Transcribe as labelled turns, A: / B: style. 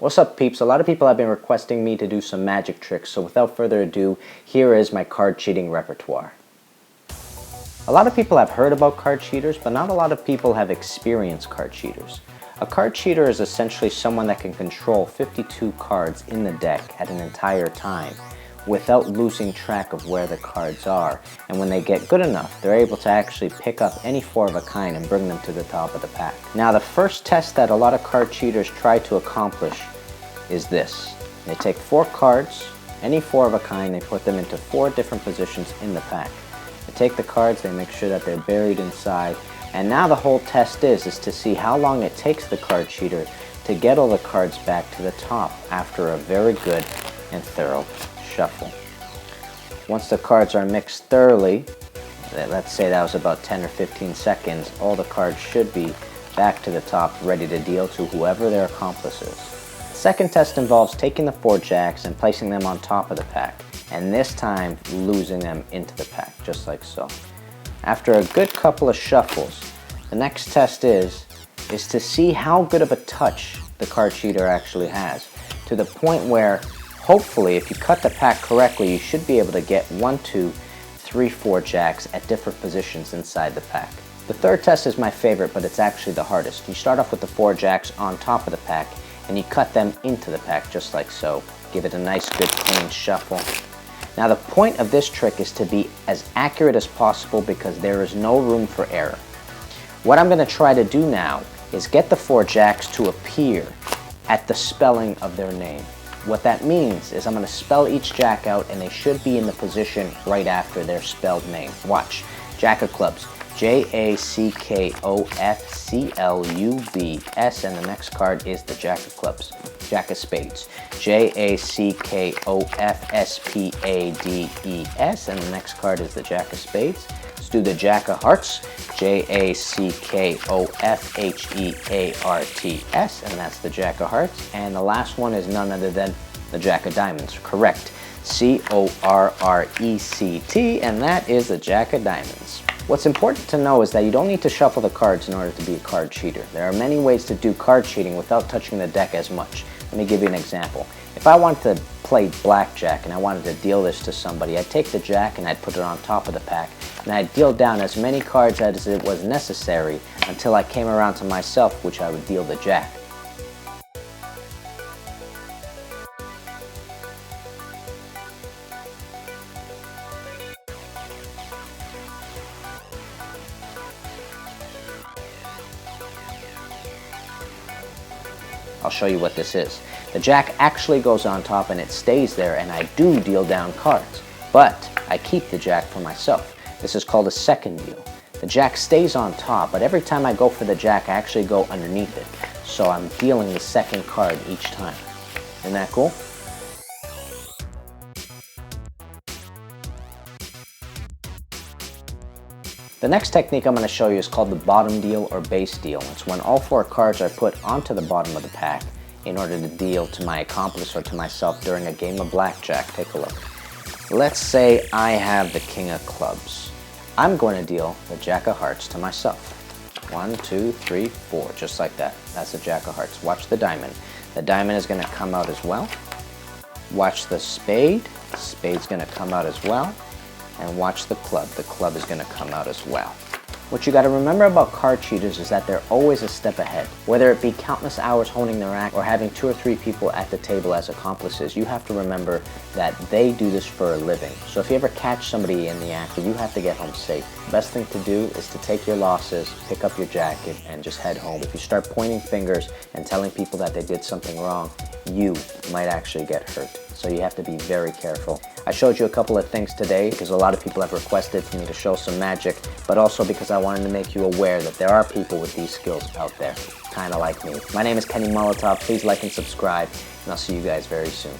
A: What's up, peeps? A lot of people have been requesting me to do some magic tricks, so without further ado, here is my card cheating repertoire. A lot of people have heard about card cheaters, but not a lot of people have experienced card cheaters. A card cheater is essentially someone that can control 52 cards in the deck at an entire time without losing track of where the cards are, and when they get good enough, they're able to actually pick up any four of a kind and bring them to the top of the pack. Now, the first test that a lot of card cheaters try to accomplish is this. They take 4 cards, any four of a kind, they put them into 4 different positions in the pack. They take the cards, they make sure that they're buried inside, and now the whole test is to see how long it takes the card cheater to get all the cards back to the top after a very good and thorough shuffle. Once the cards are mixed thoroughly, let's say that was about 10 or 15 seconds, all the cards should be back to the top, ready to deal to whoever their accomplice is. The second test involves taking the 4 jacks and placing them on top of the pack, and this time losing them into the pack, just like so. After a good couple of shuffles, the next test is to see how good of a touch the card cheater actually has, to the point where hopefully, if you cut the pack correctly, you should be able to get 1, 2, 3, 4 jacks at different positions inside the pack. The third test is my favorite, but it's actually the hardest. You start off with the 4 jacks on top of the pack, and you cut them into the pack, just like so. Give it a nice, good, clean shuffle. Now, the point of this trick is to be as accurate as possible because there is no room for error. What I'm going to try to do now is get the 4 jacks to appear at the spelling of their name. What that means is I'm going to spell each jack out, and they should be in the position right after their spelled name. Watch. Jack of clubs. J-A-C-K-O-F-C-L-U-B-S, and the next card is the Jack of clubs. Jack of spades. J-A-C-K-O-F-S-P-A-D-E-S, and the next card is the Jack of spades. Let's do the Jack of hearts. J-A-C-K-O-F-H-E-A-R-T-S, and that's the Jack of hearts. And the last one is none other than the Jack of diamonds. Correct. C-O-R-R-E-C-T, and that is the Jack of diamonds. What's important to know is that you don't need to shuffle the cards in order to be a card cheater. There are many ways to do card cheating without touching the deck as much. Let me give you an example. If I wanted to play blackjack and I wanted to deal this to somebody, I'd take the jack and I'd put it on top of the pack, and I'd deal down as many cards as it was necessary until I came around to myself, which I would deal the jack. I'll show you what this is. The jack actually goes on top and it stays there, and I do deal down cards, but I keep the jack for myself. This is called a second deal. The jack stays on top, but every time I go for the jack, I actually go underneath it. So I'm dealing the second card each time. Isn't that cool? The next technique I'm going to show you is called the bottom deal or base deal. It's when all 4 cards are put onto the bottom of the pack in order to deal to my accomplice or to myself during a game of blackjack. Take a look. Let's say I have the king of clubs. I'm going to deal the jack of hearts to myself. 1, 2, 3, 4, just like that. That's the jack of hearts. Watch the diamond. The diamond is going to come out as well. Watch the spade. The spade's going to come out as well. And watch the club. The club is going to come out as well. What you got to remember about card cheaters is that they're always a step ahead. Whether it be countless hours honing their act or having 2 or 3 people at the table as accomplices, you have to remember that they do this for a living. So if you ever catch somebody in the act, you have to get home safe. The best thing to do is to take your losses, pick up your jacket, and just head home. If you start pointing fingers and telling people that they did something wrong, you might actually get hurt. So you have to be very careful. I showed you a couple of things today because a lot of people have requested for me to show some magic, but also because I wanted to make you aware that there are people with these skills out there, kind of like me. My name is Kenny Molotov. Please like and subscribe, and I'll see you guys very soon.